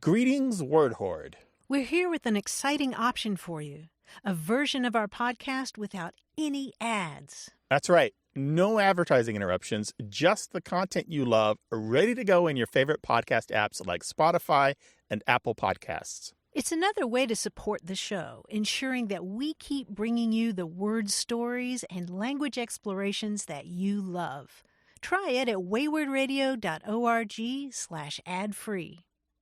Greetings, Word Horde. We're here with an exciting option for you, a version of our podcast without any ads. That's right. No advertising interruptions, just the content you love, ready to go in your favorite podcast apps like Spotify and Apple Podcasts. It's another way to support the show, ensuring that we keep bringing you the word stories and language explorations that you love. Try it at waywardradio.org/ad-free.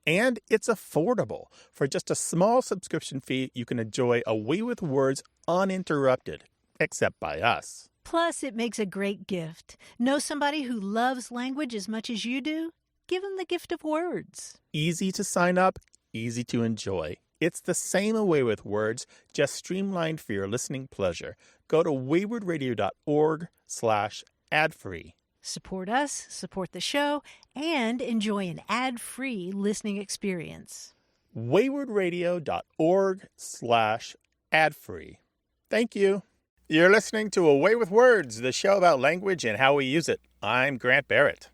And it's affordable. For just a small subscription fee, you can enjoy A Way with Words uninterrupted, except by us. Plus, it makes a great gift. Know somebody who loves language as much as you do? Give them the gift of words. Easy to sign up, easy to enjoy. It's the same A Way with Words, just streamlined for your listening pleasure. Go to waywardradio.org/ad-free. Support us, support the show, and enjoy an ad-free listening experience. waywardradio.org/ad-free. Thank you. You're listening to A Way with Words, the show about language and how we use it. I'm Grant Barrett.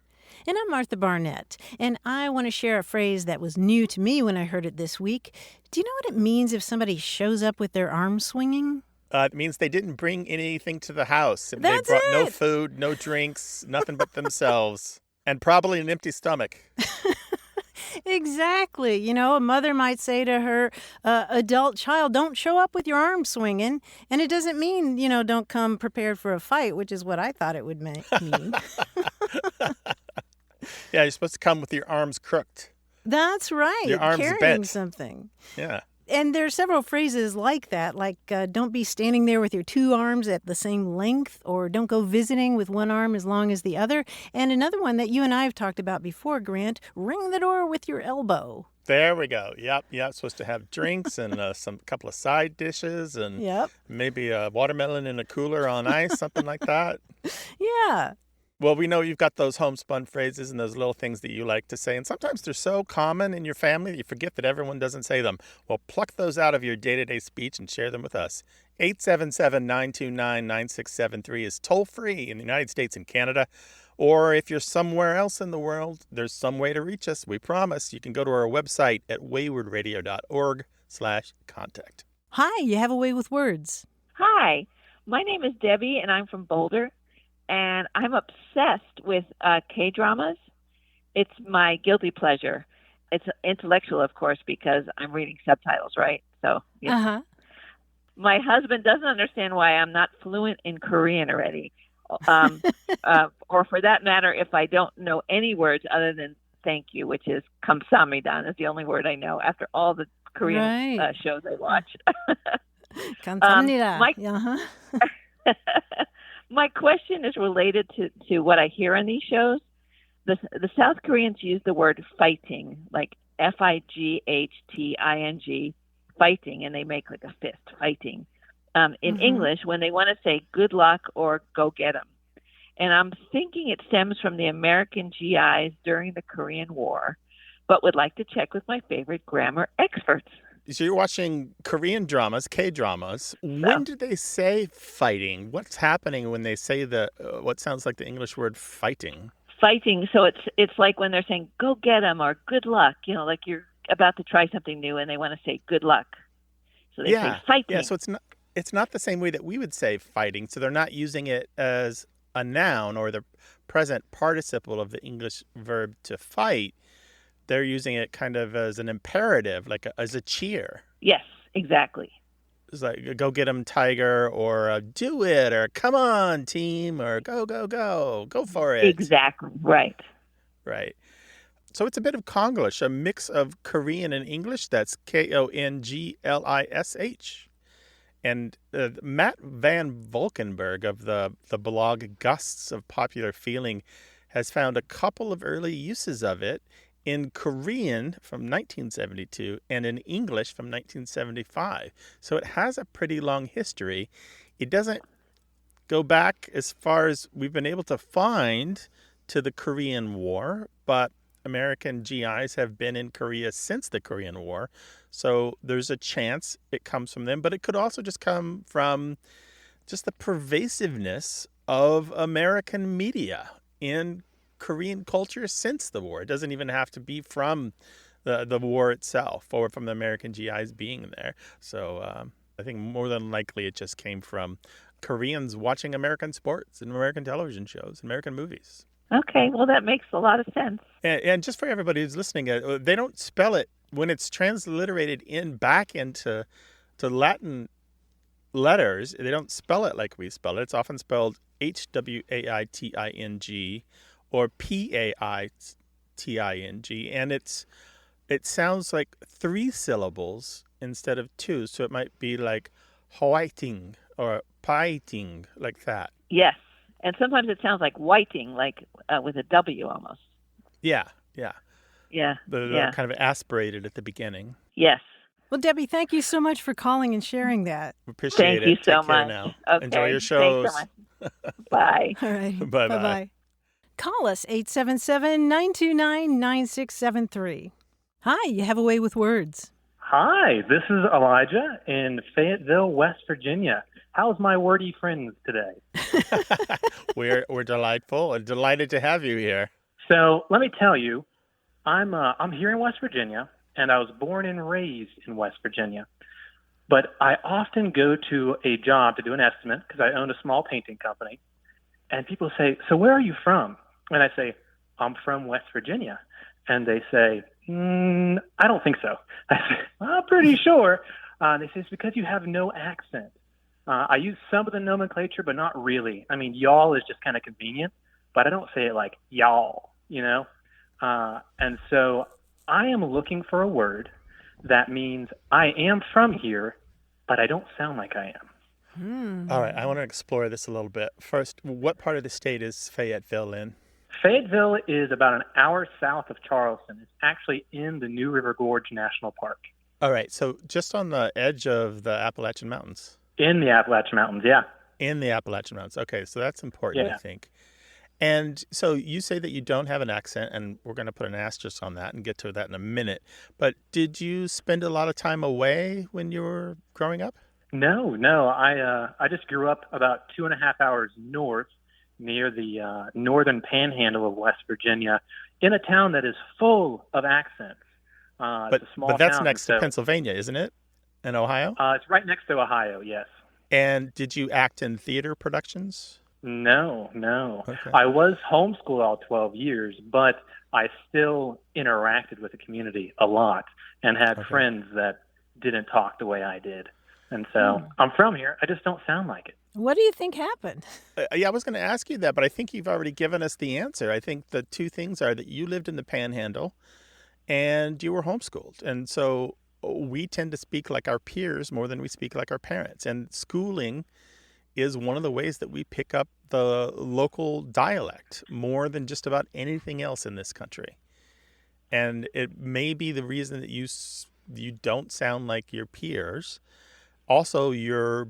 And I'm Martha Barnett, and I want to share a phrase that was new to me when I heard it this week. Do you know what it means if somebody shows up with their arms swinging? It means they didn't bring anything to the house. They That's brought it. no food, no drinks, nothing but themselves, and probably an empty stomach. Exactly. You know, a mother might say to her adult child, don't show up with your arms swinging. And it doesn't mean, don't come prepared for a fight, which is what I thought it would mean. Yeah, you're supposed to come with your arms crooked. That's right. Your arms carrying bent. something. Yeah. And there are several phrases like that, like don't be standing there with your two arms at the same length, or don't go visiting with one arm as long as the other. And another one that you and I have talked about before, Grant, ring the door with your elbow. There we go. Yep. Supposed to have drinks and some couple of side dishes and maybe a watermelon in a cooler on ice, something like that. Yeah. Well, we know you've got those homespun phrases and those little things that you like to say. And sometimes they're so common in your family that you forget that everyone doesn't say them. Well, pluck those out of your day-to-day speech and share them with us. 877-929-9673 is toll-free in the United States and Canada. Or if you're somewhere else in the world, there's some way to reach us. We promise. You can go to our website at waywardradio.org/contact. Hi, you have a way with words. Hi, my name is Debbie, and I'm from Boulder. And I'm obsessed with K-dramas. It's my guilty pleasure. It's intellectual, of course, because I'm reading subtitles, right? So, yeah. My husband doesn't understand why I'm not fluent in Korean already. Or for that matter, if I don't know any words other than thank you, which is 감사합니다, is the only word I know after all the Korean shows I watch. 감사합니다. My question is related to what I hear on these shows. The South Koreans use the word fighting, like F-I-G-H-T-I-N-G, fighting, and they make like a fist, fighting, in English when they want to say good luck or go get 'em. And I'm thinking it stems from the American GIs during the Korean War, but would like to check with my favorite grammar experts. So you're watching Korean dramas, K-dramas. When do they say fighting? What's happening when they say what sounds like the English word fighting? Fighting. So it's like when they're saying go get 'em or good luck. Like you're about to try something new and they want to say good luck. So they say fighting. Yeah. So it's not the same way that we would say fighting. So they're not using it as a noun or the present participle of the English verb to fight. They're using it kind of as an imperative, like as a cheer. Yes, exactly. It's like, go get 'em, tiger, or do it, or come on, team, or go for it. Exactly, right. Right. So it's a bit of Konglish, a mix of Korean and English. That's Konglish. And Matt Van Valkenburg of the blog Gusts of Popular Feeling has found a couple of early uses of it in Korean from 1972 and in English from 1975. So it has a pretty long history. It doesn't go back as far as we've been able to find to the Korean War, but American GIs have been in Korea since the Korean War. So there's a chance it comes from them, but it could also just come from just the pervasiveness of American media in Korean culture since the war. It doesn't even have to be from the war itself or from the American GIs being there. So I think more than likely it just came from Koreans watching American sports and American television shows, American movies. Okay, well, that makes a lot of sense. And just for everybody who's listening, they don't spell it when it's transliterated back into Latin letters. They don't spell it like we spell it. It's often spelled Hwaiting or Paiting, and it sounds like 3 syllables instead of 2. So it might be like Hwaiting or Paiting, like that. Yes, and sometimes it sounds like whiting, like with a W almost. Yeah. Yeah. They're kind of aspirated at the beginning. Yes. Well, Debbie, thank you so much for calling and sharing that. Appreciate it. Thank you so Take care much. now. Okay. Enjoy your shows. Thanks so much. Bye. All right. Bye-bye. Bye-bye. Call us 877-929-9673. Hi, you have a way with words. Hi, this is Elijah in Fayetteville, West Virginia. How's my wordy friends today? We're delightful and delighted to have you here. So let me tell you, I'm here in West Virginia, and I was born and raised in West Virginia. But I often go to a job to do an estimate because I own a small painting company, and people say, "So where are you from?" And I say, "I'm from West Virginia," and they say, "I don't think so." I say, "I'm pretty sure." They say, "It's because you have no accent." I use some of the nomenclature, but not really. I mean, y'all is just kind of convenient, but I don't say it like y'all, you know? And so I am looking for a word that means I am from here, but I don't sound like I am. All right, I want to explore this a little bit. First, what part of the state is Fayetteville in? Fayetteville is about an hour south of Charleston. It's actually in the New River Gorge National Park. All right, so just on the edge of the Appalachian Mountains. In the Appalachian Mountains, yeah. In the Appalachian Mountains. Okay, so that's important, Yeah. I think. And so you say that you don't have an accent, and we're going to put an asterisk on that and get to that in a minute. But did you spend a lot of time away when you were growing up? No. I just grew up about 2.5 hours north near the northern panhandle of West Virginia in a town that is full of accents. It's a small but that's town, next so, to Pennsylvania, isn't it? In Ohio? It's right next to Ohio, yes. And did you act in theater productions? No. Okay. I was homeschooled all 12 years, but I still interacted with the community a lot and had friends that didn't talk the way I did. And so I'm from here. I just don't sound like it. What do you think happened? Yeah, I was going to ask you that, but I think you've already given us the answer. I think the two things are that you lived in the Panhandle and you were homeschooled. And so we tend to speak like our peers more than we speak like our parents. And schooling is one of the ways that we pick up the local dialect more than just about anything else in this country. And it may be the reason that you don't sound like your peers. Also, your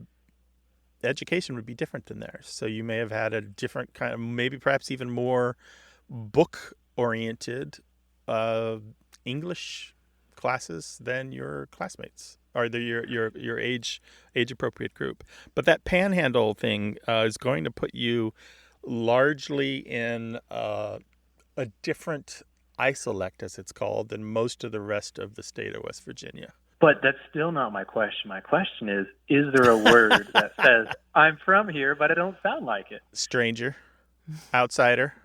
education would be different than theirs. So you may have had a different kind of, maybe perhaps even more book-oriented English classes than your classmates or your age-appropriate group. But that panhandle thing is going to put you largely in a different isolect, as it's called, than most of the rest of the state of West Virginia. But that's still not my question. My question is there a word that says, I'm from here, but I don't sound like it? Stranger, outsider,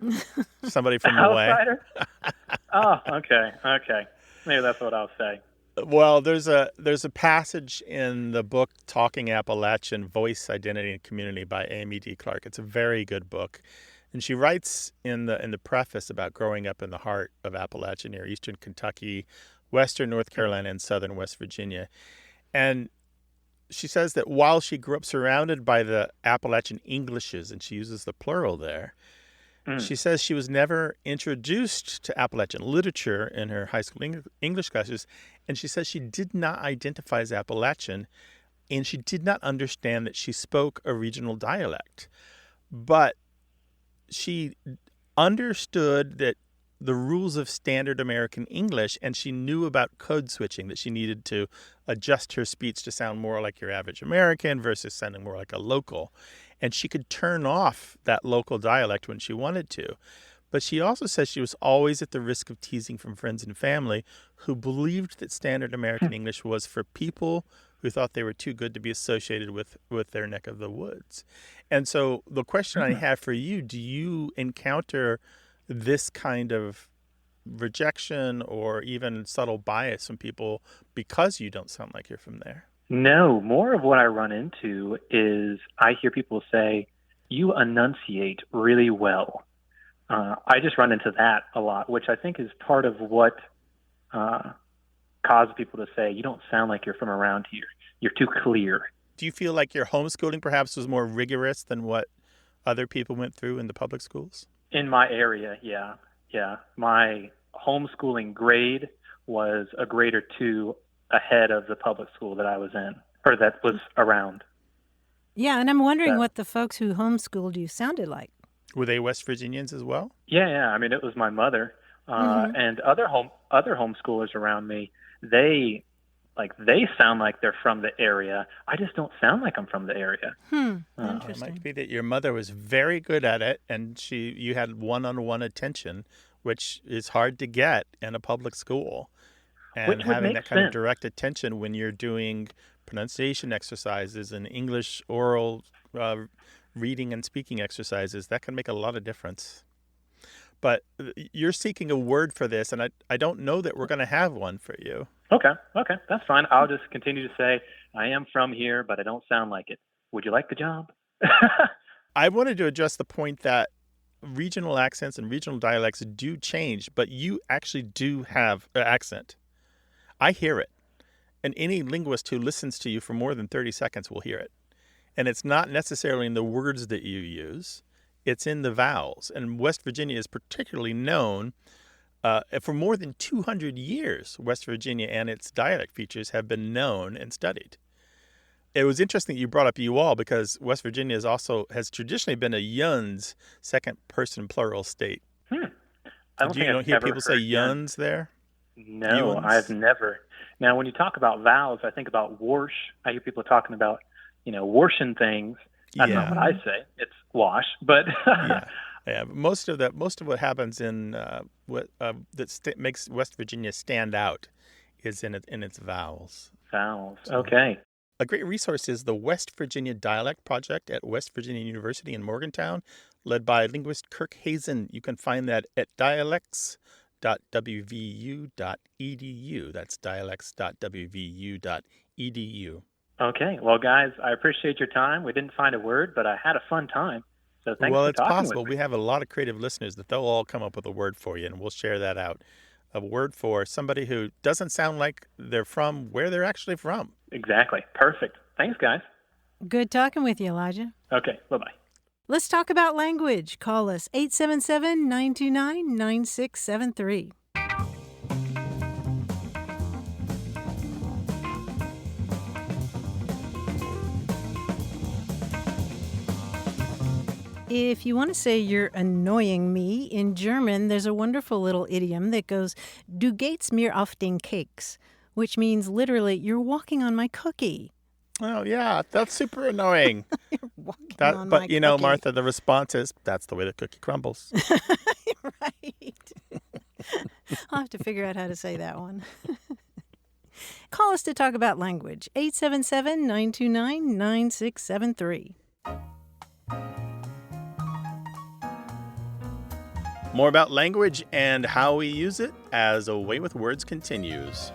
somebody from away. Outsider? Oh, okay. Maybe that's what I'll say. Well, there's a passage in the book Talking Appalachian, Voice, Identity, and Community by Amy D. Clark. It's a very good book. And she writes in the preface about growing up in the heart of Appalachia near eastern Kentucky, western North Carolina, and southern West Virginia. And she says that while she grew up surrounded by the Appalachian Englishes, and she uses the plural there, she says she was never introduced to Appalachian literature in her high school English classes, and she says she did not identify as Appalachian, and she did not understand that she spoke a regional dialect. But she understood that the rules of standard American English, and she knew about code switching, that she needed to adjust her speech to sound more like your average American versus sounding more like a local. And she could turn off that local dialect when she wanted to. But she also says she was always at the risk of teasing from friends and family who believed that standard American English was for people who thought they were too good to be associated with their neck of the woods. And so the question I have for you, do you encounter this kind of rejection or even subtle bias from people because you don't sound like you're from there? No, more of what I run into is I hear people say, you enunciate really well. I just run into that a lot, which I think is part of what causes people to say, you don't sound like you're from around here. You're too clear. Do you feel like your homeschooling perhaps was more rigorous than what other people went through in the public schools? In my area, yeah. My homeschooling grade was a grade or two ahead of the public school that I was in, or that was around. Yeah, and I'm wondering what the folks who homeschooled you sounded like. Were they West Virginians as well? Yeah. I mean, it was my mother and other homeschoolers around me. They sound like they're from the area. I just don't sound like I'm from the area. Interesting. It might be that your mother was very good at it, and you had one-on-one attention, which is hard to get in a public school. And having that kind of direct attention when you're doing pronunciation exercises and English oral reading and speaking exercises, that can make a lot of difference. But you're seeking a word for this, and I don't know that we're going to have one for you. Okay, that's fine. I'll just continue to say, I am from here, but I don't sound like it. Would you like the job? I wanted to address the point that regional accents and regional dialects do change, but you actually do have an accent. I hear it. And any linguist who listens to you for more than 30 seconds will hear it. And it's not necessarily in the words that you use. It's in the vowels. And West Virginia is particularly known for more than 200 years. West Virginia and its dialect features have been known and studied. It was interesting that you brought up you all because West Virginia has traditionally been a yuns, second person plural state. I don't hear people say yuns there? No, I've never. Now, when you talk about vowels, I think about warsh. I hear people talking about, washing things. That's not what I say. It's wash, but yeah. Most of what happens in makes West Virginia stand out is in its vowels. Vowels. Okay. A great resource is the West Virginia Dialect Project at West Virginia University in Morgantown, led by linguist Kirk Hazen. You can find that at dialects.wvu.edu. That's dialects.wvu.edu. Okay. Well, guys, I appreciate your time. We didn't find a word, but I had a fun time. So thanks well, for it's talking possible. with me. We have a lot of creative listeners that they'll all come up with a word for you, and we'll share that out. A word for somebody who doesn't sound like they're from where they're actually from. Exactly. Perfect. Thanks, guys. Good talking with you, Elijah. Okay. Bye-bye. Let's talk about language. Call us 877-929-9673. If you want to say you're annoying me, in German, there's a wonderful little idiom that goes, Du gehst mir auf den Keks, which means literally, you're walking on my cookie. Oh, yeah, that's super annoying. You're walking on my cookie. Martha, the response is, that's the way the cookie crumbles. Right. I'll have to figure out how to say that one. Call us to talk about language, 877-929-9673. More about language and how we use it as A Way with Words continues.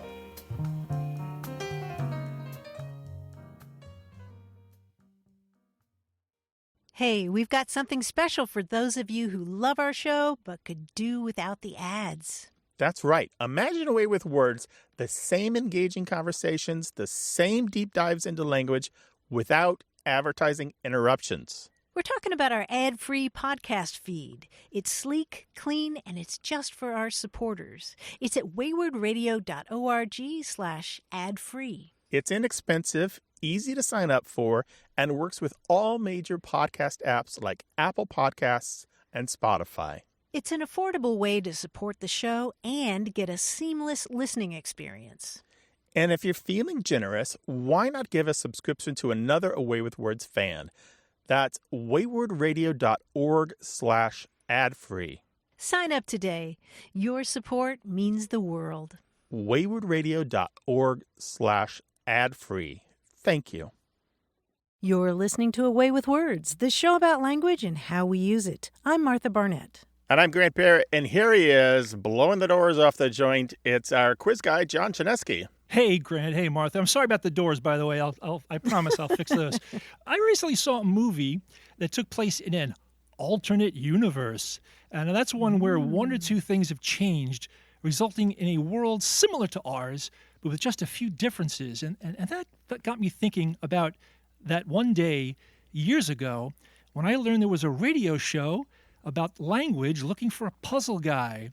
Hey, we've got something special for those of you who love our show but could do without the ads. That's right. Imagine A Way with Words, the same engaging conversations, the same deep dives into language without advertising interruptions. We're talking about our ad-free podcast feed. It's sleek, clean, and it's just for our supporters. It's at waywardradio.org/ad-free. It's inexpensive, easy to sign up for, and works with all major podcast apps like Apple Podcasts and Spotify. It's an affordable way to support the show and get a seamless listening experience. And if you're feeling generous, why not give a subscription to another A Way with Words fan? That's waywardradio.org/ad-free. Sign up today. Your support means the world. waywardradio.org/ad-free. Thank you. You're listening to Away with Words, the show about language and how we use it. I'm Martha Barnett. And I'm Grant Barrett, and here he is, blowing the doors off the joint. It's our quiz guy, John Chinesky. Hey, Grant. Hey, Martha. I'm sorry about the doors, by the way. I promise I'll fix those. I recently saw a movie that took place in an alternate universe. And that's one where one or two things have changed, resulting in a world similar to ours, but with just a few differences. And that got me thinking about that one day years ago when I learned there was a radio show about language looking for a puzzle guy.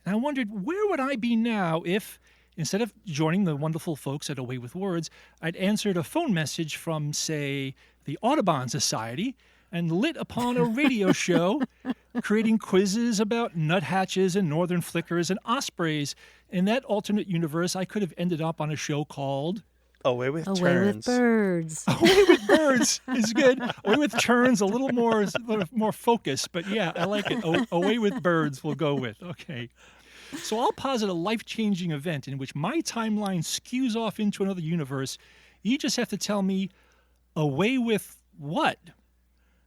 And I wondered, where would I be now if, instead of joining the wonderful folks at Away with Words, I'd answered a phone message from, say, the Audubon Society and lit upon a radio show creating quizzes about nuthatches and northern flickers and ospreys. In that alternate universe, I could have ended up on a show called Away with Away Turns. with Birds. Away with Birds is good. Away with Turns, a little more focus, but yeah, I like it. Away with Birds we'll go with. Okay. So I'll posit a life-changing event in which my timeline skews off into another universe. You just have to tell me, away with what?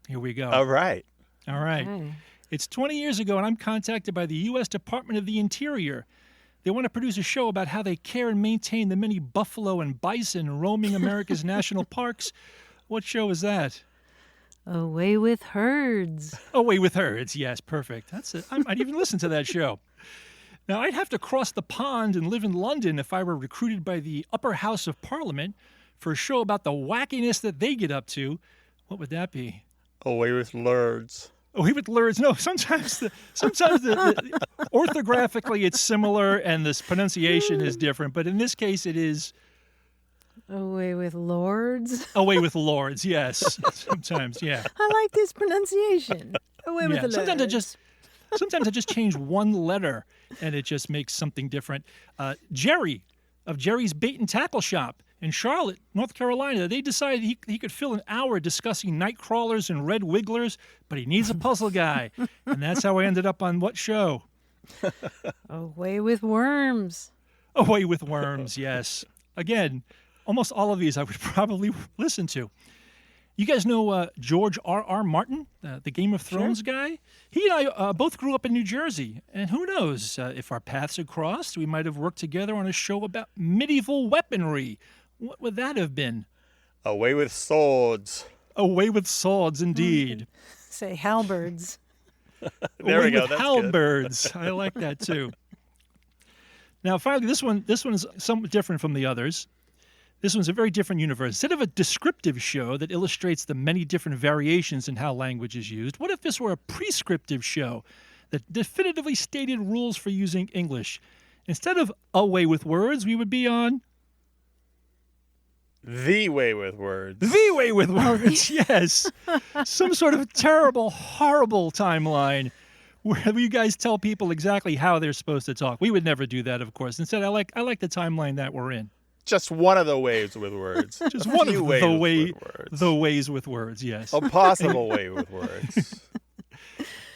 Here we go. All right. All right. Okay. It's 20 years ago, and I'm contacted by the U.S. Department of the Interior. They want to produce a show about how they care and maintain the many buffalo and bison roaming America's national parks. What show is that? Away with Herds. Away with Herds. Yes, perfect. That's it. I might even listen to that show. Now, I'd have to cross the pond and live in London if I were recruited by the Upper House of Parliament for a show about the wackiness that they get up to. What would that be? Away with Lurds. Away with Lurds. No, sometimes the orthographically it's similar and the pronunciation is different, but in this case it is Away with Lords. Away with Lords. Yes, sometimes, yeah. I like this pronunciation. Away with the Lords. Sometimes I just change one letter and it just makes something different. Jerry of Jerry's Bait and Tackle Shop in Charlotte, North Carolina, they decided he could fill an hour discussing night crawlers and red wigglers, but he needs a puzzle guy. And that's how I ended up on what show? Away with Worms. Away with Worms, yes. Again, almost all of these I would probably listen to. You guys know George R.R. Martin, the Game of Thrones guy? He and I both grew up in New Jersey. And who knows, if our paths had crossed, we might have worked together on a show about medieval weaponry. What would that have been? Away with Swords. Away with Swords, indeed. Say halberds. There we go. With That's halberds. I like that, too. Now, finally, this one is somewhat different from the others. This one's a very different universe. Instead of a descriptive show that illustrates the many different variations in how language is used, what if this were a prescriptive show that definitively stated rules for using English? Instead of Away with Words, we would be on The Way with Words. The Way with Words, yes. Some sort of terrible, horrible timeline where you guys tell people exactly how they're supposed to talk. We would never do that, of course. Instead, I like the timeline that we're in. Just one of the ways with words. Just one of Few the words. ways with words, yes. A possible way with words.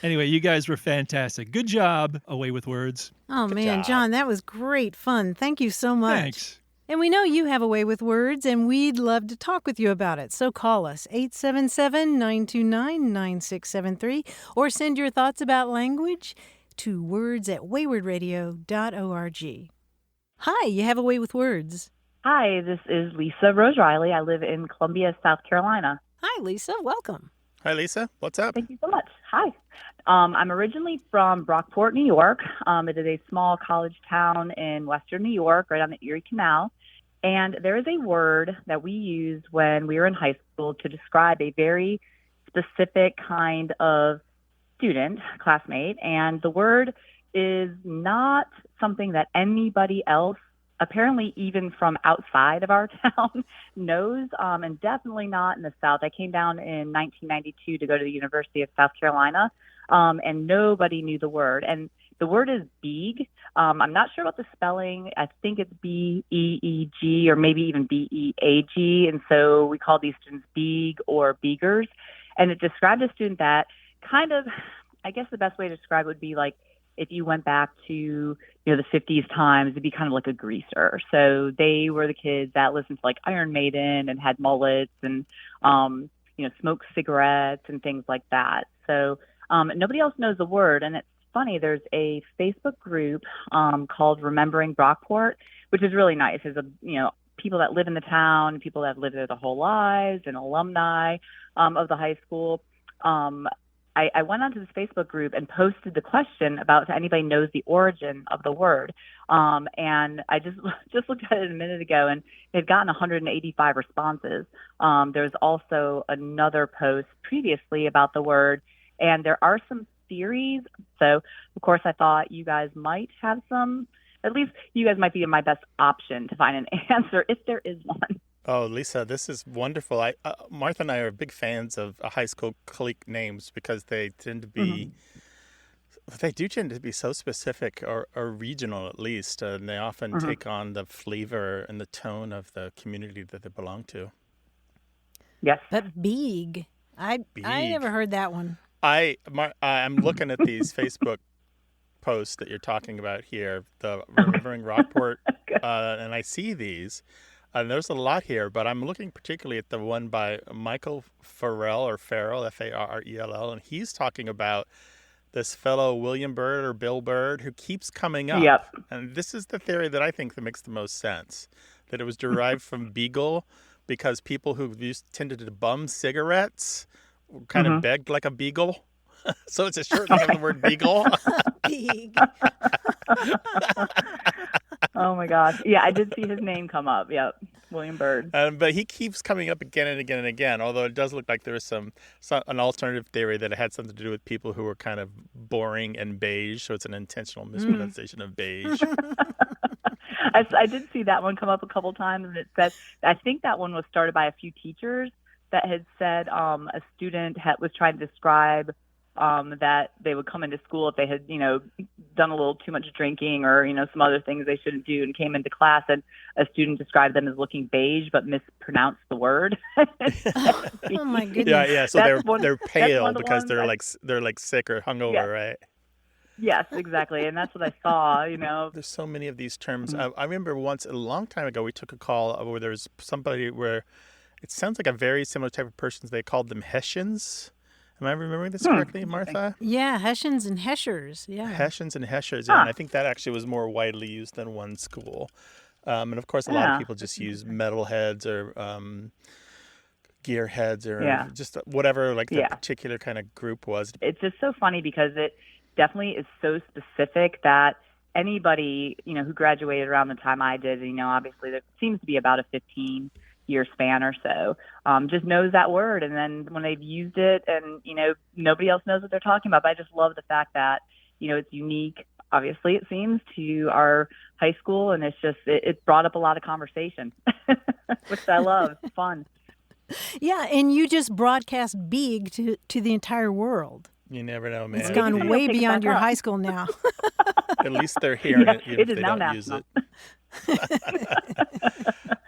Anyway, you guys were fantastic. Good job, Away with Words. Oh, Good man, job. John, that was great fun. Thank you so much. Thanks. And we know you have a way with words, and we'd love to talk with you about it. So call us, 877-929-9673, or send your thoughts about language to words@waywardradio.org. Hi, you have a way with words. Hi, this is Lisa Rose Riley. I live in Columbia, South Carolina. Hi, Lisa. Welcome. Hi, Lisa. What's up? Thank you so much. Hi. I'm originally from Brockport, New York. It is a small college town in western New York, right on the Erie Canal. And there is a word that we used when we were in high school to describe a very specific kind of student, classmate. And the word is not something that anybody else, apparently even from outside of our town, knows, and definitely not in the South. I came down in 1992 to go to the University of South Carolina, and nobody knew the word. And the word is beeg. I'm not sure about the spelling. I think it's B-E-E-G or maybe even B-E-A-G. And so we call these students beeg or beegers. And it described a student that kind of I guess the best way to describe it would be like if you went back to the 50s times, it'd be kind of like a greaser. So they were the kids that listened to like Iron Maiden and had mullets and smoked cigarettes and things like that. So nobody else knows the word, and it's funny. There's a Facebook group called Remembering Brockport, which is really nice. There's people that live in the town, people that have lived there their whole lives, and alumni of the high school. I went onto this Facebook group and posted the question about if anybody knows the origin of the word. And I just looked at it a minute ago, and it had gotten 185 responses. There's also another post previously about the word, and there are some theories. So, of course, I thought you guys might have some. At least you guys might be my best option to find an answer if there is one. Oh, Lisa, this is wonderful. Martha and I are big fans of high school clique names because they tend to be, they do tend to be so specific or regional at least, and they often take on the flavor and the tone of the community that they belong to. Yes. But Beeg, I never heard that one. I'm looking at these Facebook posts that you're talking about here, the Remembering Rockport, and I see these. And there's a lot here, but I'm looking particularly at the one by Michael Farrell, Farrell, and he's talking about this fellow William Byrd or Bill Byrd who keeps coming up. Yep. And this is the theory that I think that makes the most sense, that it was derived from beagle because people who tended to bum cigarettes kind of begged like a beagle. So it's a shortening of the word beagle. Beeg. Oh my gosh. Yeah, I did see his name come up. Yep. William Byrd. But he keeps coming up again and again and again, although it does look like there was an alternative theory that it had something to do with people who were kind of boring and beige, so it's an intentional mispronunciation of beige. I did see that one come up a couple times, and it said, I think that one was started by a few teachers that had said a student was trying to describe that they would come into school if they had, done a little too much drinking or, some other things they shouldn't do, and came into class and a student described them as looking beige but mispronounced the word. Oh my goodness. Yeah. So they're pale because they're like sick or hungover, right? Yes, exactly. And that's what I saw, There's so many of these terms. I remember once a long time ago we took a call where there was somebody where it sounds like a very similar type of person. They called them Hessians. Am I remembering this correctly, Martha? Yeah, Hessians and Heshers. Yeah. Hessians and Heshers. Yeah. And I think that actually was more widely used than one school. And of course, a lot of people just use metalheads or gearheads or just whatever the particular kind of group was. It's just so funny because it definitely is so specific that anybody, who graduated around the time I did, obviously there seems to be about a 15-year span or so, just knows that word. And then when they've used it and, nobody else knows what they're talking about. But I just love the fact that, it's unique, obviously, it seems, to our high school. And it's just, it brought up a lot of conversation, which I love. It's fun. Yeah, and you just broadcast Beeg to the entire world. You never know, man. It's gone way beyond your high school now. At least they're hearing it, even if they don't use it.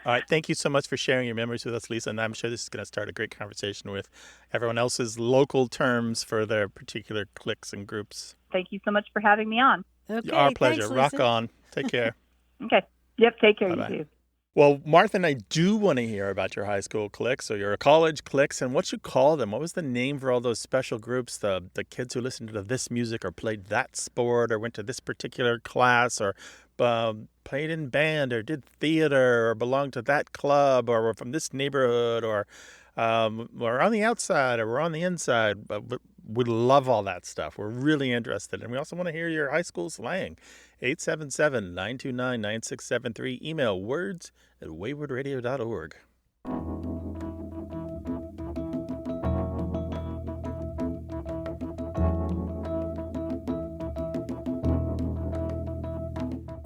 All right. Thank you so much for sharing your memories with us, Lisa. And I'm sure this is going to start a great conversation with everyone else's local terms for their particular cliques and groups. Thank you so much for having me on. Okay, our pleasure. Thanks, Rock on. Take care. Okay. Yep. Take care. Bye-bye. You too. Well, Martha and I do want to hear about your high school cliques or your college cliques and what you call them. What was the name for all those special groups, the kids who listened to this music or played that sport or went to this particular class or played in band or did theater or belonged to that club or were from this neighborhood or were on the outside or were on the inside. But we love all that stuff. We're really interested. And we also want to hear your high school slang. 877-929-9673. Email words@waywardradio.org.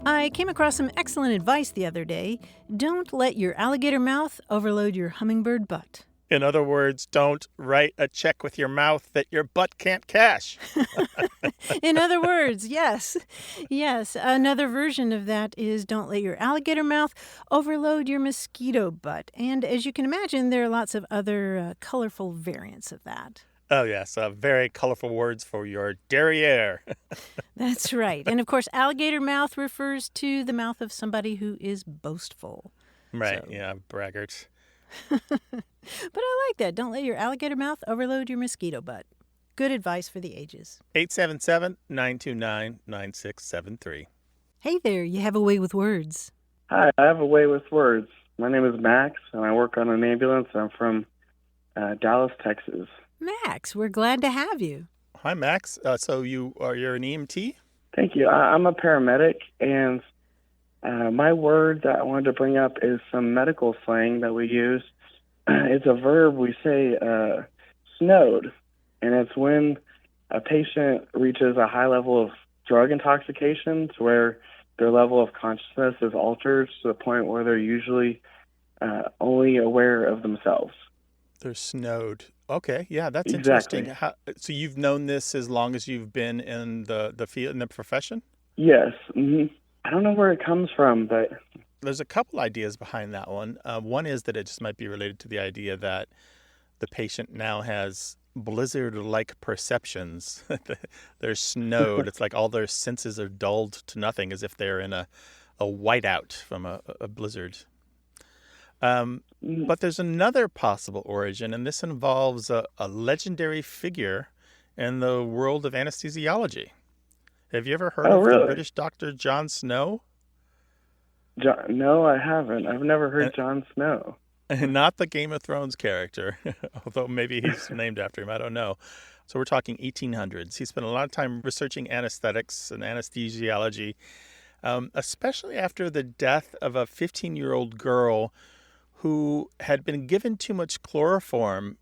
I came across some excellent advice the other day. Don't let your alligator mouth overload your hummingbird butt. In other words, don't write a check with your mouth that your butt can't cash. In other words, yes. Yes, another version of that is don't let your alligator mouth overload your mosquito butt. And as you can imagine, there are lots of other colorful variants of that. Oh, yes. Very colorful words for your derriere. That's right. And of course, alligator mouth refers to the mouth of somebody who is boastful. Right. So, Yeah. Braggart. but I like that. Don't let your alligator mouth overload your mosquito butt. Good advice for the ages. 877-929-9673. Hey there, you have a way with words. Hi, I have a way with words. My name is Max, and I work on an ambulance. I'm from Dallas, Texas. Max, we're glad to have you. Hi, Max. So you're an EMT? Thank you. I'm a paramedic, and my word that I wanted to bring up is some medical slang that we use. It's a verb. We say snowed, and it's when a patient reaches a high level of drug intoxication to where their level of consciousness is altered to the point where they're usually only aware of themselves. They're snowed. Okay, yeah, that's Exactly. interesting. So you've known this as long as you've been in the field, in the profession? Yes. I don't know where it comes from, but There's a couple ideas behind that one. One is that it just might be related to the idea that the patient now has blizzard-like perceptions. They're snowed. It's like all their senses are dulled to nothing, as if they're in a whiteout from a blizzard. But there's another possible origin, and this involves a legendary figure in the world of anesthesiology. Have you ever heard oh, of the really? British doctor John Snow? No, I haven't. I've never heard Jon Snow. Not the Game of Thrones character, although maybe he's named after him. I don't know. So we're talking 1800s. He spent a lot of time researching anesthetics and anesthesiology, especially after the death of a 15-year-old girl who had been given too much chloroform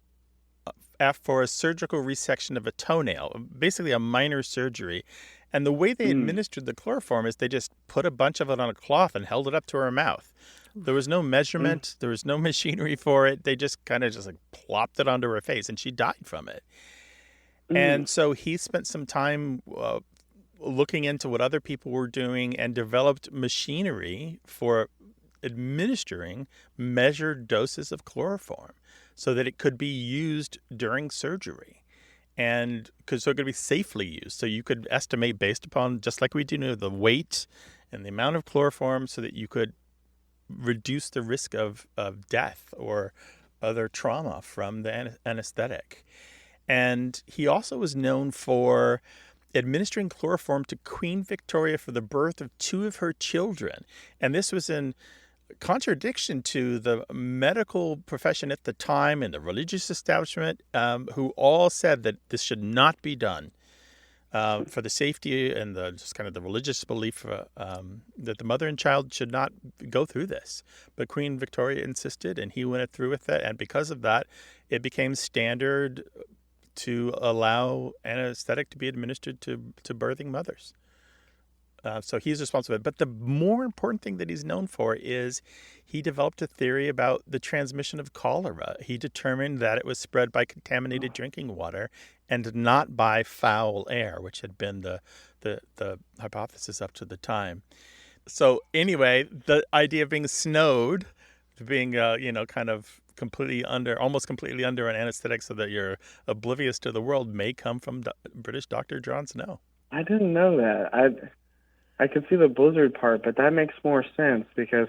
for a surgical resection of a toenail, basically a minor surgery. And the way they administered the chloroform is they just put a bunch of it on a cloth and held it up to her mouth. There was no measurement. There was no machinery for it. They just kind of just like plopped it onto her face, and she died from it. And so he spent some time looking into what other people were doing and developed machinery for administering measured doses of chloroform so that it could be used during surgery. And so it could be safely used. So you could estimate based upon, just like we do know, the weight and the amount of chloroform so that you could reduce the risk of death or other trauma from the anesthetic. And he also was known for administering chloroform to Queen Victoria for the birth of 2 of her children. And this was in contradiction to the medical profession at the time and the religious establishment, who all said that this should not be done for the safety and the just kind of the religious belief that the mother and child should not go through this. But Queen Victoria insisted, and he went through with it. And because of that, it became standard to allow anesthetic to be administered to birthing mothers. So he's responsible. But the more important thing that he's known for is he developed a theory about the transmission of cholera. He determined that it was spread by contaminated drinking water and not by foul air, which had been the hypothesis up to the time. So anyway, the idea of being snowed, being kind of almost completely under an anesthetic so that you're oblivious to the world, may come from British Dr. John Snow. I didn't know that. I could see the blizzard part, but that makes more sense because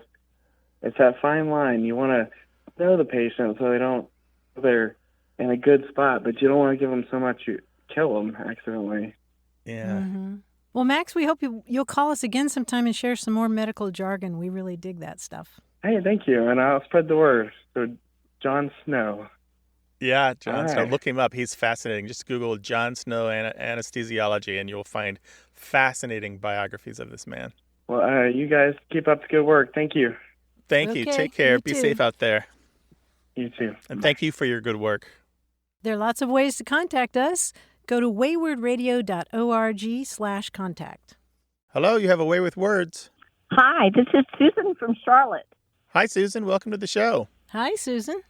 it's that fine line. You want to know the patient so they're in a good spot, but you don't want to give them so much you kill them accidentally. Yeah. Mm-hmm. Well, Max, we hope you'll call us again sometime and share some more medical jargon. We really dig that stuff. Hey, thank you, and I'll spread the word. So, Jon Snow. Yeah, John Snow. Right. Look him up. He's fascinating. Just Google John Snow anesthesiology, and you'll find fascinating biographies of this man. Well, you guys keep up the good work. Thank you. Thank you. Okay, Take care. you Be too. safe out there. You too. And thank you for your good work. There are lots of ways to contact us. Go to waywardradio.org/contact. Hello, you have a way with words. Hi, this is Susan from Charlotte. Hi, Susan. Welcome to the show. Hi, Susan.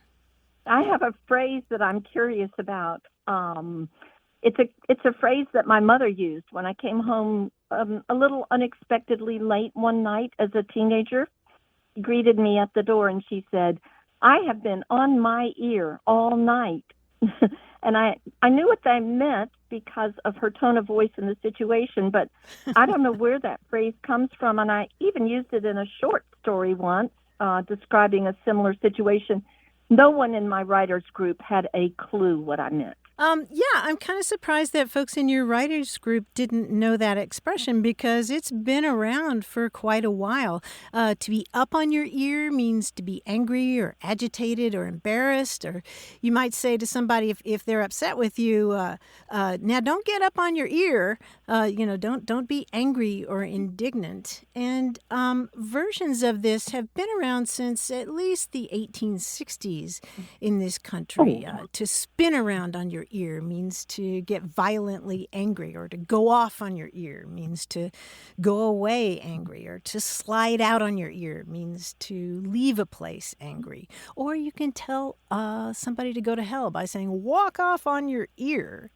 I have a phrase that I'm curious about. It's a phrase that my mother used when I came home a little unexpectedly late one night as a teenager. She greeted me at the door and she said, "I have been on my ear all night." And I knew what they meant because of her tone of voice in the situation, but I don't know where that phrase comes from. And I even used it in a short story once, describing a similar situation. No one in my writers group had a clue what I meant. Yeah, I'm kind of surprised that folks in your writers group didn't know that expression because it's been around for quite a while. To be up on your ear means to be angry or agitated or embarrassed, or you might say to somebody if they're upset with you, now don't get up on your ear. Don't be angry or indignant. And versions of this have been around since at least the 1860s in this country. To spin around on your ear means to get violently angry, or to go off on your ear means to go away angry, or to slide out on your ear means to leave a place angry. Or you can tell somebody to go to hell by saying, walk off on your ear.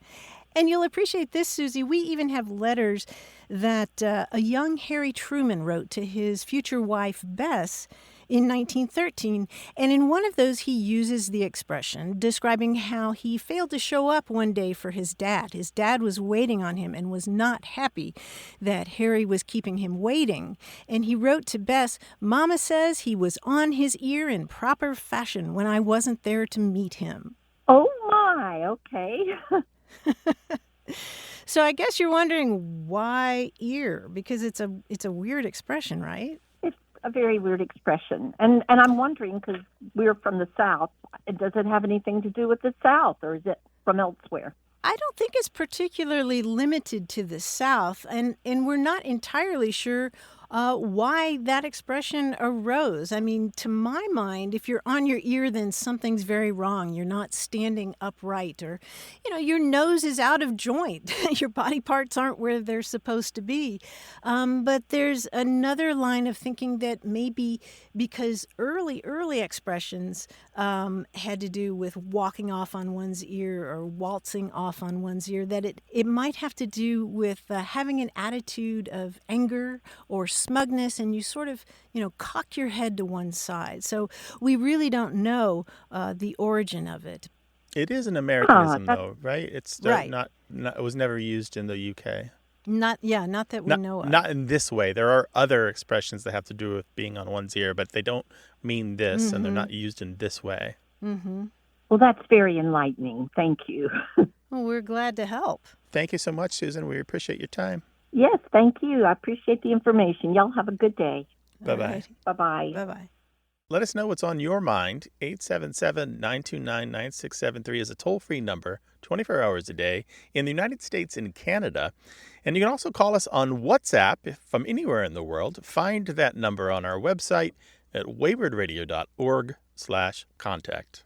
And you'll appreciate this, Susie. We even have letters that a young Harry Truman wrote to his future wife, Bess, in 1913. And in one of those, he uses the expression describing how he failed to show up one day for his dad. His dad was waiting on him and was not happy that Harry was keeping him waiting. And he wrote to Bess, Mama says he was on his ear in proper fashion when I wasn't there to meet him. Oh, my. Okay. So I guess you're wondering why ear, because it's a weird expression, right? It's a very weird expression. And I'm wondering, because we're from the South, does it have anything to do with the South, or is it from elsewhere? I don't think it's particularly limited to the South, and we're not entirely sure why that expression arose. I mean, to my mind, if you're on your ear, then something's very wrong. You're not standing upright, or, your nose is out of joint. Your body parts aren't where they're supposed to be. But there's another line of thinking that maybe because early expressions had to do with walking off on one's ear or waltzing off on one's ear, that it might have to do with having an attitude of anger or smugness, and you sort of, cock your head to one side. So we really don't know the origin of it. It is an Americanism, though, right? It's right. Not. It was never used in the UK. Not that we know of. Not in this way. There are other expressions that have to do with being on one's ear, but they don't mean this, and they're not used in this way. Mm-hmm. Well, that's very enlightening. Thank you. Well, we're glad to help. Thank you so much, Susan. We appreciate your time. Yes, thank you. I appreciate the information. Y'all have a good day. Bye-bye. Right. Bye-bye. Bye-bye. Let us know what's on your mind. 877-929-9673 is a toll-free number, 24 hours a day, in the United States and Canada. And you can also call us on WhatsApp from anywhere in the world. Find that number on our website at waywardradio.org/contact.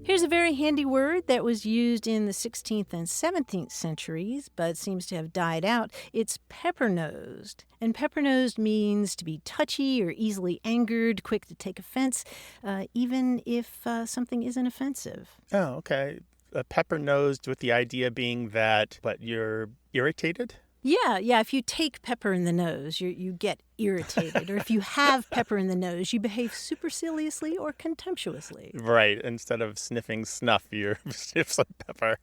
Here's a very handy word that was used in the 16th and 17th centuries, but seems to have died out. It's pepper-nosed. And pepper-nosed means to be touchy or easily angered, quick to take offense, even if something isn't offensive. Oh, okay. Pepper-nosed with the idea being that, you're irritated? Yeah. If you take pepper in the nose, you get irritated. Or if you have pepper in the nose, you behave superciliously or contemptuously. Right. Instead of sniffing snuff, you sniff some pepper.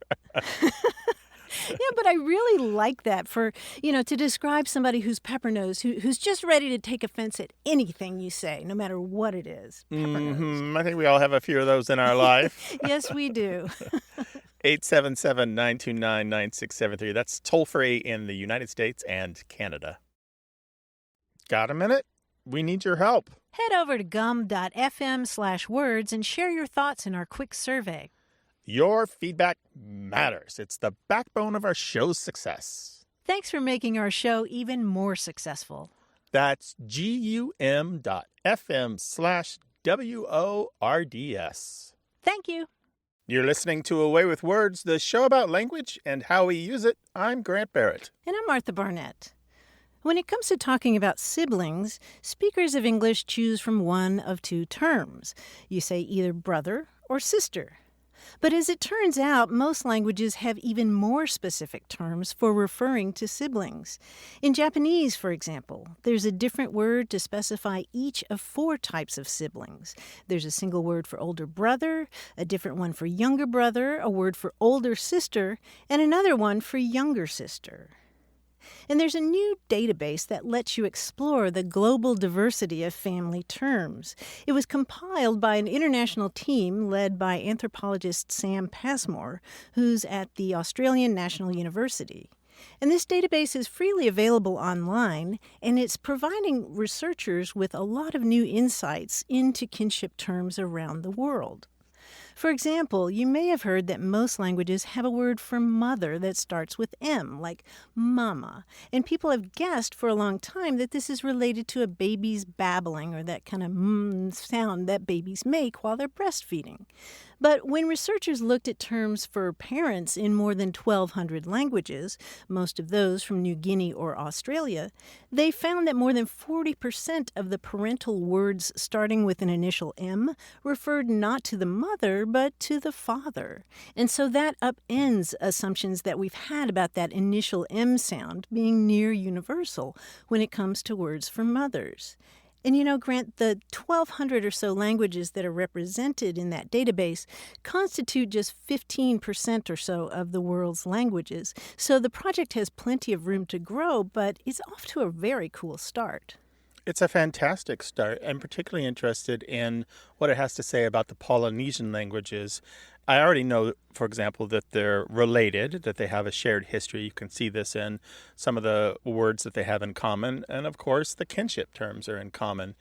Yeah, but I really like that for, to describe somebody who's pepper-nosed, who's just ready to take offense at anything you say, no matter what it is. Pepper-nosed. I think we all have a few of those in our life. Yes, we do. 877-929-9673. That's toll-free in the United States and Canada. Got a minute? We need your help. Head over to gum.fm/words and share your thoughts in our quick survey. Your feedback matters. It's the backbone of our show's success. Thanks for making our show even more successful. That's gum.fm/WORDS. Thank you. You're listening to Away with Words, the show about language and how we use it. I'm Grant Barrett. And I'm Martha Barnett. When it comes to talking about siblings, speakers of English choose from one of two terms. You say either brother or sister. But as it turns out, most languages have even more specific terms for referring to siblings. In Japanese, for example, there's a different word to specify each of 4 types of siblings. There's a single word for older brother, a different one for younger brother, a word for older sister, and another one for younger sister. And there's a new database that lets you explore the global diversity of family terms. It was compiled by an international team led by anthropologist Sam Passmore, who's at the Australian National University. And this database is freely available online, and it's providing researchers with a lot of new insights into kinship terms around the world. For example, you may have heard that most languages have a word for mother that starts with M, like mama. And people have guessed for a long time that this is related to a baby's babbling, or that kind of sound that babies make while they're breastfeeding. But when researchers looked at terms for parents in more than 1,200 languages, most of those from New Guinea or Australia, they found that more than 40% of the parental words starting with an initial M referred not to the mother, but to the father. And so that upends assumptions that we've had about that initial M sound being near universal when it comes to words for mothers. And you know, Grant, the 1,200 or so languages that are represented in that database constitute just 15% or so of the world's languages. So the project has plenty of room to grow, but it's off to a very cool start. It's a fantastic start. I'm particularly interested in what it has to say about the Polynesian languages. I already know, for example, that they're related, that they have a shared history. You can see this in some of the words that they have in common. And of course, the kinship terms are in common.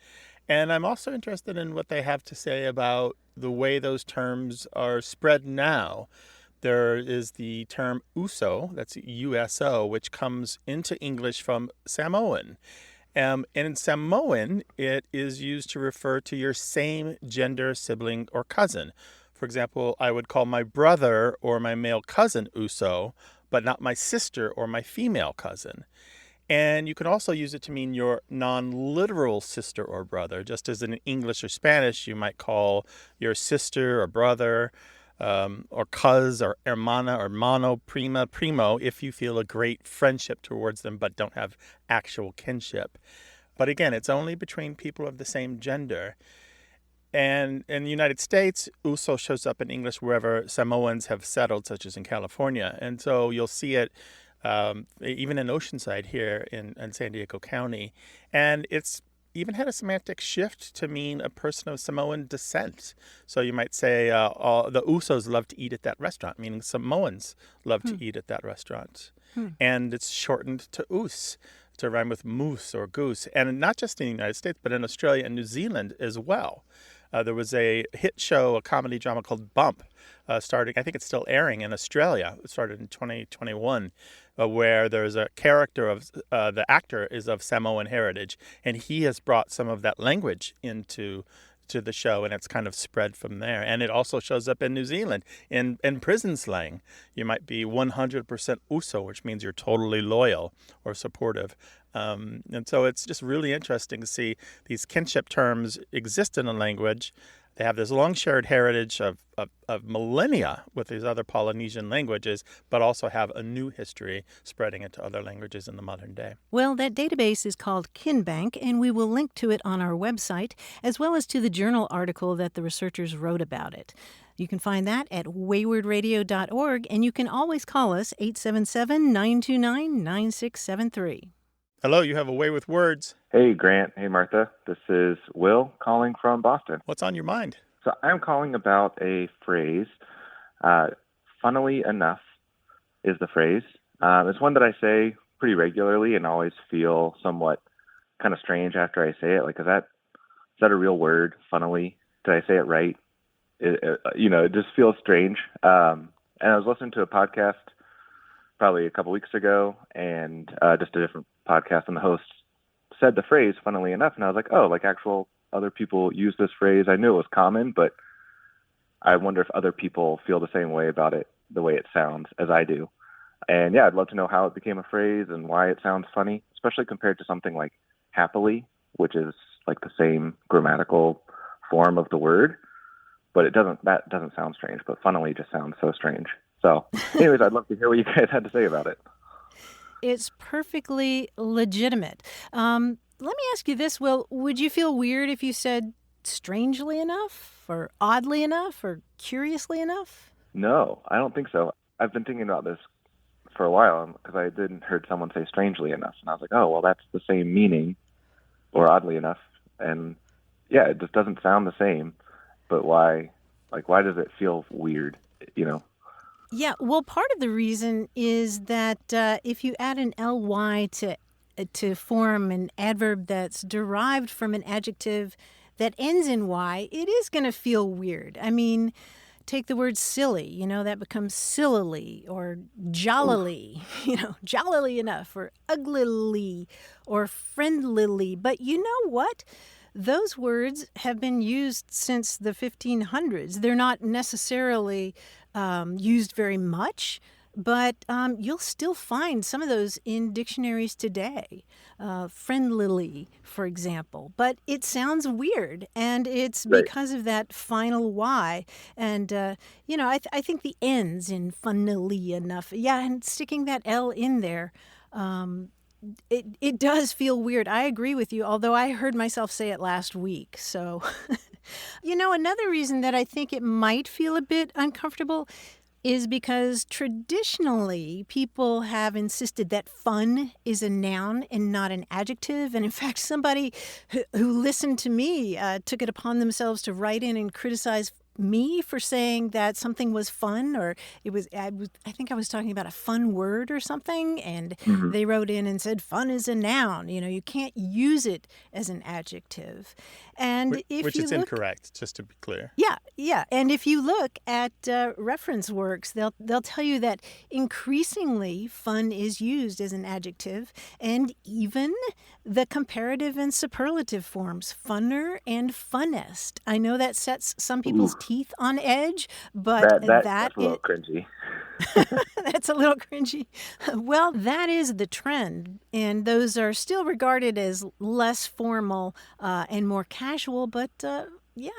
And I'm also interested in what they have to say about the way those terms are spread now. There is the term uso, that's USO, which comes into English from Samoan. And in Samoan, it is used to refer to your same gender sibling or cousin. For example, I would call my brother or my male cousin uso, but not my sister or my female cousin. And you can also use it to mean your non-literal sister or brother, just as in English or Spanish, you might call your sister or brother, or cuz or hermana or mano, prima, primo, if you feel a great friendship towards them but don't have actual kinship. But again, it's only between people of the same gender. And in the United States, uso shows up in English wherever Samoans have settled, such as in California. And so you'll see it even in Oceanside here in San Diego County. And it's even had a semantic shift to mean a person of Samoan descent. So you might say the Usos love to eat at that restaurant, meaning Samoans love to eat at that restaurant. And it's shortened to Us to rhyme with moose or goose. And not just in the United States, but in Australia and New Zealand as well. There was a hit show, a comedy drama called Bump, starting, I think it's still airing in Australia. It started in 2021, where there's a character of, the actor is of Samoan heritage, and he has brought some of that language into the show, and it's kind of spread from there. And it also shows up in New Zealand in prison slang. You might be 100% uso, which means you're totally loyal or supportive. And so it's just really interesting to see these kinship terms exist in a language. They have this long shared heritage of millennia with these other Polynesian languages, but also have a new history spreading into other languages in the modern day. Well, that database is called Kinbank, and we will link to it on our website, as well as to the journal article that the researchers wrote about it. You can find that at waywardradio.org, and you can always call us 877-929-9673. Hello, you have a way with words. Hey, Grant. Hey, Martha. This is Will calling from Boston. What's on your mind? So I'm calling about a phrase. Funnily enough is the phrase. It's one that I say pretty regularly and always feel somewhat kind of strange after I say it. Like, is that a real word, funnily? Did I say it right? It just feels strange. And I was listening to a podcast probably a couple weeks ago, and just a different podcast, and the host said the phrase, funnily enough, and I was like, oh, like actual other people use this phrase. I knew it was common, but I wonder if other people feel the same way about it, the way it sounds, as I do. And yeah, I'd love to know how it became a phrase and why it sounds funny, especially compared to something like happily, which is like the same grammatical form of the word. but that doesn't sound strange, but funnily just sounds so strange. So anyways, I'd love to hear what you guys had to say about it. It's perfectly legitimate. Let me ask you this, Will. Would you feel weird if you said strangely enough or oddly enough or curiously enough? No, I don't think so. I've been thinking about this for a while because I didn't heard someone say strangely enough, and I was like, oh, well, that's the same meaning, or oddly enough, and yeah, it just doesn't sound the same. But why? Like, why does it feel weird? You know? Yeah, well, part of the reason is that if you add an ly to form an adverb that's derived from an adjective that ends in y, it is going to feel weird. I mean, take the word silly, that becomes sillily or jollily, jollily enough, or uglily or friendlily. But you know what? Those words have been used since the 1500s. They're not necessarily used very much, but you'll still find some of those in dictionaries today. Friendlily, for example. But it sounds weird, and it's Right. because of that final Y. And, I think the ends in funnily enough. Yeah, and sticking that L in there, it does feel weird. I agree with you, although I heard myself say it last week. So, another reason that I think it might feel a bit uncomfortable is because traditionally people have insisted that fun is a noun and not an adjective. And in fact, somebody who listened to me took it upon themselves to write in and criticize me for saying that something was fun, or I think I was talking about a fun word or something, and Mm-hmm. they wrote in and said fun is a noun. You can't use it as an adjective. And if Which you is look, incorrect, just to be clear. yeah. And if you look at reference works, they'll tell you that increasingly fun is used as an adjective, and even the comparative and superlative forms, funner and funnest. I know that sets some people's teeth on edge, but That's a little cringy. that's a little cringy. Well, that is the trend, and those are still regarded as less formal and more casual, but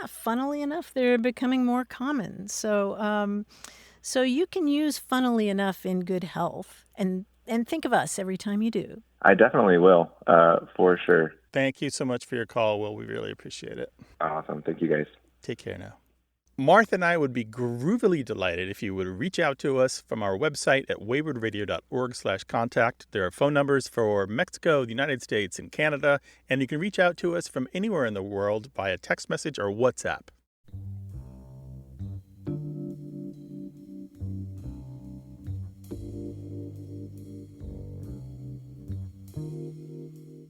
funnily enough, they're becoming more common. So you can use funnily enough in good health, and think of us every time you do. I definitely will, for sure. Thank you so much for your call, Will. We really appreciate it. Awesome. Thank you, guys. Take care now. Martha and I would be groovily delighted if you would reach out to us from our website at waywardradio.org/contact. There are phone numbers for Mexico, the United States, and Canada, and you can reach out to us from anywhere in the world via text message or WhatsApp.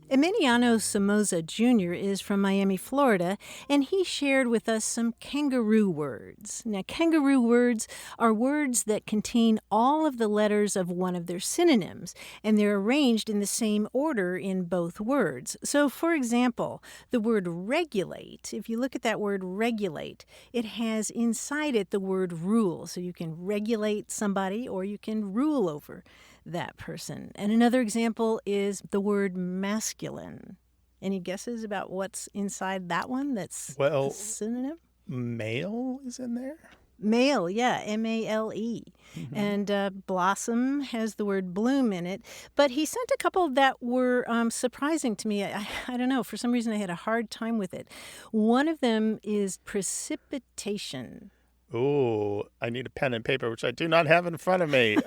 Emiliano Somoza Jr. is from Miami, Florida, and he shared with us some kangaroo words. Now, kangaroo words are words that contain all of the letters of one of their synonyms, and they're arranged in the same order in both words. So, for example, the word regulate, if you look at that word regulate, it has inside it the word rule. So you can regulate somebody or you can rule over that person. And another example is the word masculine. Any guesses about what's inside that one that's a synonym? Male is in there? Male, yeah, M-A-L-E. Mm-hmm. And blossom has the word bloom in it. But he sent a couple that were surprising to me. I don't know, for some reason I had a hard time with it. One of them is precipitation. Oh, I need a pen and paper, which I do not have in front of me.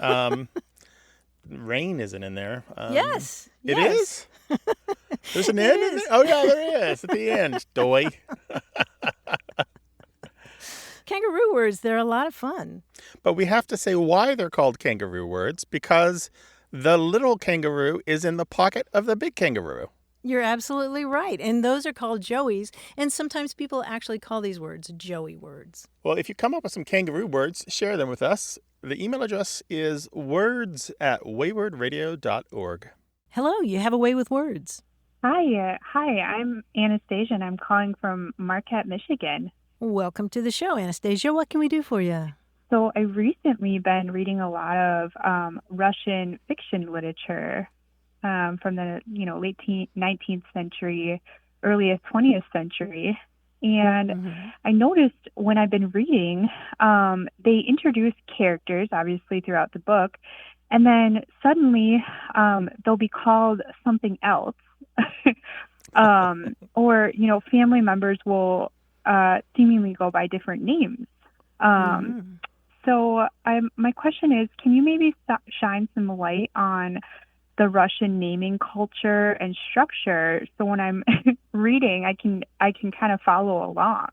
Rain isn't in there. Yes. It is? There's an end in there? Oh, yeah, there is at the end. Doy. Kangaroo words, they're a lot of fun. But we have to say why they're called kangaroo words, because the little kangaroo is in the pocket of the big kangaroo. You're absolutely right. And those are called joeys. And sometimes people actually call these words joey words. Well, if you come up with some kangaroo words, share them with us. The email address is words@waywardradio.org. Hello, you have a way with words. Hi, I'm Anastasia, and I'm calling from Marquette, Michigan. Welcome to the show, Anastasia. What can we do for you? So I've recently been reading a lot of Russian fiction literature from the late 19th century, earliest 20th century, And Mm-hmm. I noticed when I've been reading, they introduce characters, obviously, throughout the book, and then suddenly they'll be called something else. Or, family members will seemingly go by different names. Um, Mm-hmm. my question is, can you maybe shine some light on the Russian naming culture and structure, so when I'm reading, I can kind of follow along?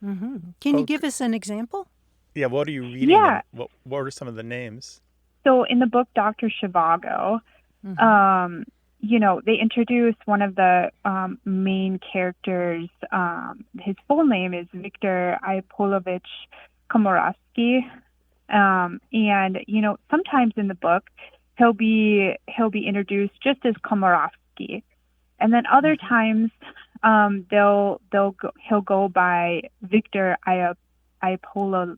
Mm-hmm. Can you Oh, give us an example? yeah. What are you reading, Yeah. and what are some of the names? So in the book Dr. Zhivago, Mm-hmm. they introduce one of the main characters. His full name is Viktor Ipolovich Komorovsky. And sometimes in the book he'll be introduced just as Komorovsky, and then other times he'll go by Viktor Ipolovich.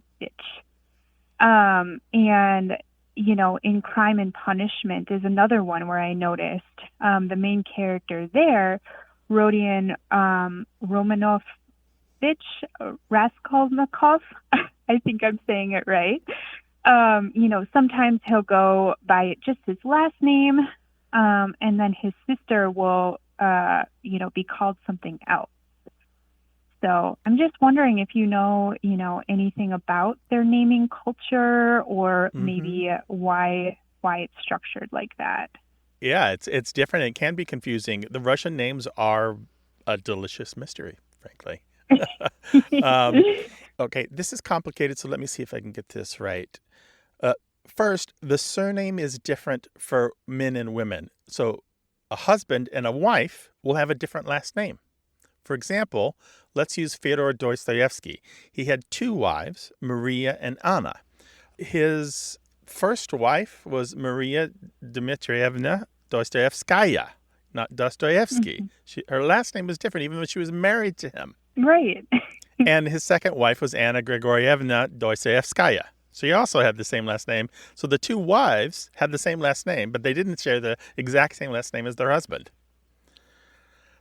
And in Crime and Punishment is another one where I noticed the main character there, Rodion Romanovich Raskolnikov. I think I'm saying it right. Sometimes he'll go by just his last name, and then his sister will, be called something else. So I'm just wondering if anything about their naming culture, or Mm-hmm. maybe why it's structured like that. Yeah, it's different. It can be confusing. The Russian names are a delicious mystery, frankly. um, okay, this is complicated, so let me see if I can get this right. Uh, First, the surname is different for men and women. So a husband and a wife will have a different last name. For example, let's use Fyodor Dostoevsky. He had two wives, Maria and Anna. His first wife was Maria Dmitrievna Dostoevskaya, not Dostoevsky. Mhm. Her last name was different, even when she was married to him. Right. And his second wife was Anna Grigorievna Dostoevskaya. So he also had the same last name. So the two wives had the same last name, but they didn't share the exact same last name as their husband.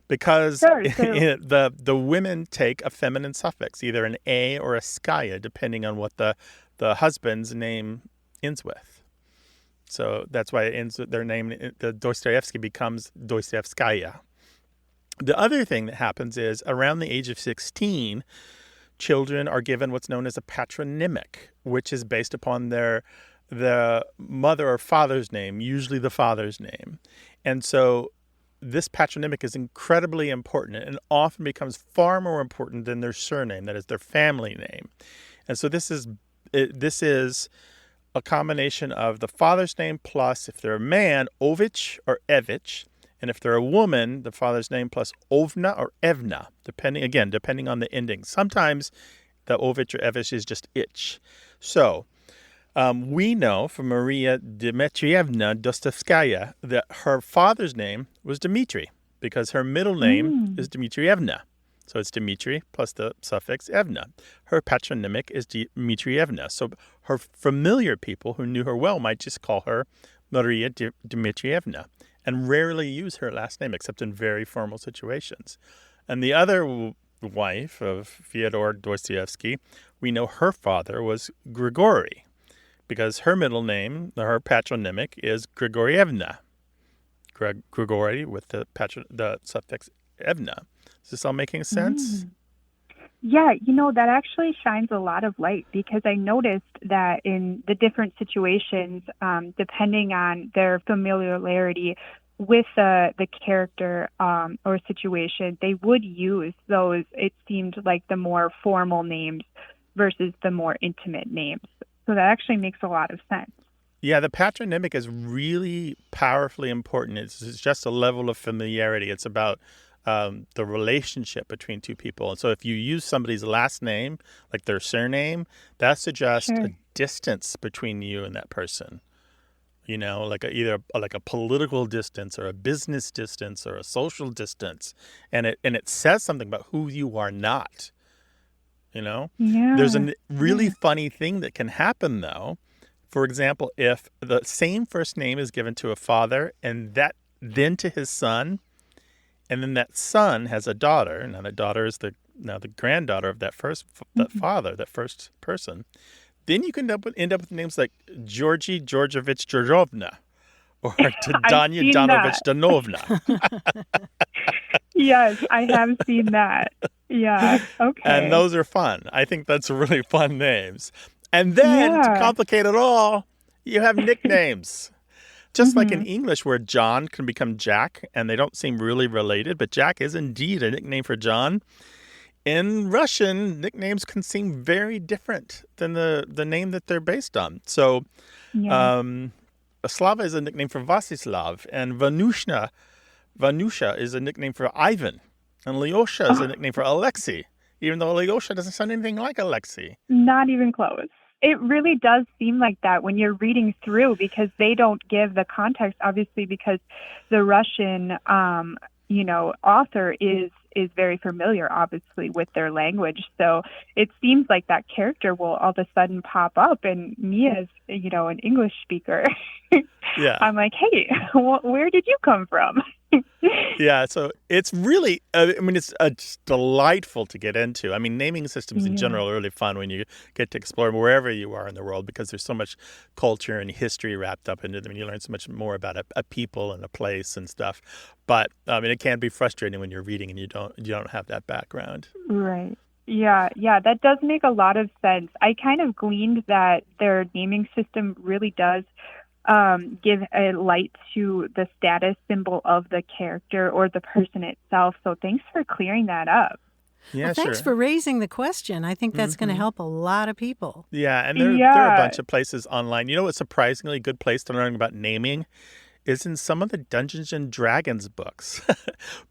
Because Sure. So the women take a feminine suffix, either an A or a skaya, depending on what the husband's name ends with. So that's why it ends with their name. The Dostoevsky becomes Dostoevskaya. The other thing that happens is around the age of 16, children are given what's known as a patronymic, which is based upon the mother or father's name, usually the father's name. And so this patronymic is incredibly important and often becomes far more important than their surname, that is their family name. And so this is a combination of the father's name plus, if they're a man, Ovich or Evich, and if they're a woman, the father's name plus Ovna or Evna, depending on the ending. Sometimes the Ovich or Evich is just ich. So we know from Maria Dmitrievna Dostoevskaya that her father's name was Dmitri because her middle name is Dmitrievna. So it's Dmitri plus the suffix Evna. Her patronymic is Dmitrievna. So her familiar people who knew her well might just call her Maria Dmitrievna and rarely use her last name except in very formal situations. And the other wife of Fyodor Dostoevsky, we know her father was Grigory because her middle name, her patronymic, is Grigorievna. Grigory with the suffix Evna. Is this all making sense? Yeah, that actually shines a lot of light, because I noticed that in the different situations, depending on their familiarity with the character or situation, they would use those, it seemed like, the more formal names versus the more intimate names. So that actually makes a lot of sense. Yeah, the patronymic is really powerfully important. It's just a level of familiarity. It's about the relationship between two people. And so if you use somebody's last name, like their surname, that suggests a distance between you and that person. Like either like a political distance or a business distance or a social distance. And it says something about who you are not. There's a really funny thing that can happen, though. For example, if the same first name is given to a father and then to his son, and then that son has a daughter. Now, that daughter is the now the granddaughter of that father, that first person, then you can end up with names like Georgie Georgievich Georgievna or Danya Danovich Danovna. Yes, I have seen that. Yeah. Okay. And those are fun. I think that's really fun names. And then to complicate it all, you have nicknames. Just like in English where John can become Jack, and they don't seem really related, but Jack is indeed a nickname for John. In Russian, nicknames can seem very different than the name that they're based on. So Slava is a nickname for Vasislav, and Vanusha is a nickname for Ivan, and Lyosha is a nickname for Alexei, even though Lyosha doesn't sound anything like Alexei. Not even close. It really does seem like that when you're reading through, because they don't give the context, obviously, because the Russian, author is very familiar, obviously, with their language. So it seems like that character will all of a sudden pop up. And me as, an English speaker, I'm like, hey, where did you come from? Yeah, so it's really, it's delightful to get into. I mean, naming systems in general are really fun when you get to explore wherever you are in the world, because there's so much culture and history wrapped up into them, and you learn so much more about a people and a place and stuff. But it can be frustrating when you're reading and you don't have that background. Right. Yeah, that does make a lot of sense. I kind of gleaned that their naming system really does give a light to the status symbol of the character or the person itself. So thanks for clearing that up. Yeah, thanks for raising the question. I think that's going to help a lot of people. Yeah, and there are a bunch of places online. You know what's a surprisingly good place to learn about naming is in some of the Dungeons and Dragons books,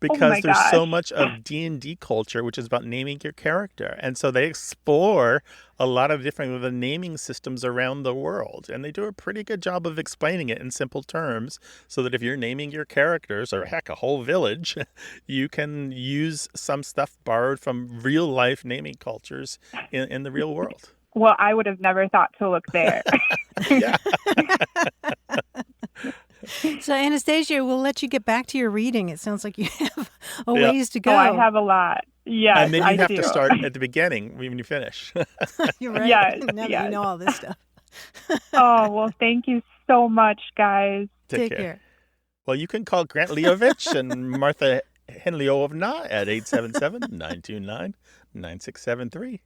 because there's so much of D&D culture, which is about naming your character. And so they explore a lot of different the naming systems around the world. And they do a pretty good job of explaining it in simple terms so that if you're naming your characters, or heck, a whole village, you can use some stuff borrowed from real life naming cultures in the real world. Well, I would have never thought to look there. Yeah. So, Anastasia, we'll let you get back to your reading. It sounds like you have a ways to go. Oh, I have a lot. Yes, and then you have to start at the beginning when you finish. You're right. Yes, Now that you know all this stuff. Oh, well, thank you so much, guys. Take care. Well, you can call Grant Leovich and Martha Henliovna at 877-929-9673.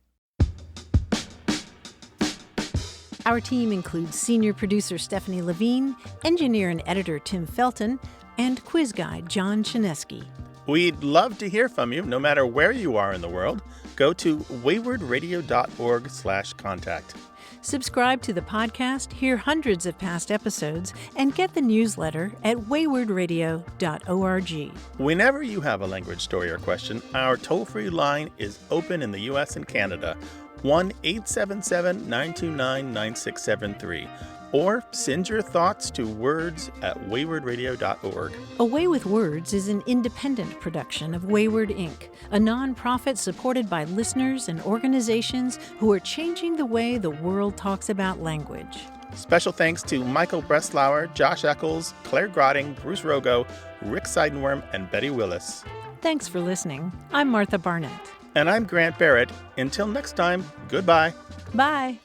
Our team includes senior producer Stephanie Levine, engineer and editor Tim Felton, and quiz guy John Chinesky. We'd love to hear from you, no matter where you are in the world. Go to waywardradio.org/contact. Subscribe to the podcast, hear hundreds of past episodes, and get the newsletter at waywardradio.org. Whenever you have a language story or question, our toll-free line is open in the U.S. and Canada, 1-877-929-9673. Or send your thoughts to words@waywardradio.org. A Way with Words is an independent production of Wayward Inc., a nonprofit supported by listeners and organizations who are changing the way the world talks about language. Special thanks to Michael Breslauer, Josh Eccles, Claire Grotting, Bruce Rogo, Rick Seidenworm, and Betty Willis. Thanks for listening. I'm Martha Barnett. And I'm Grant Barrett. Until next time, goodbye. Bye.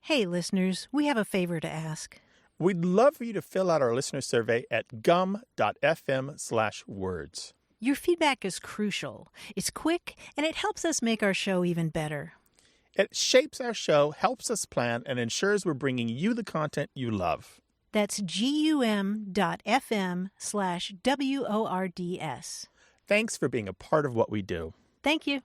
Hey, listeners, we have a favor to ask. We'd love for you to fill out our listener survey at gum.fm/words. Your feedback is crucial. It's quick, and it helps us make our show even better. It shapes our show, helps us plan, and ensures we're bringing you the content you love. That's gum.fm/WORDS. Thanks for being a part of what we do. Thank you.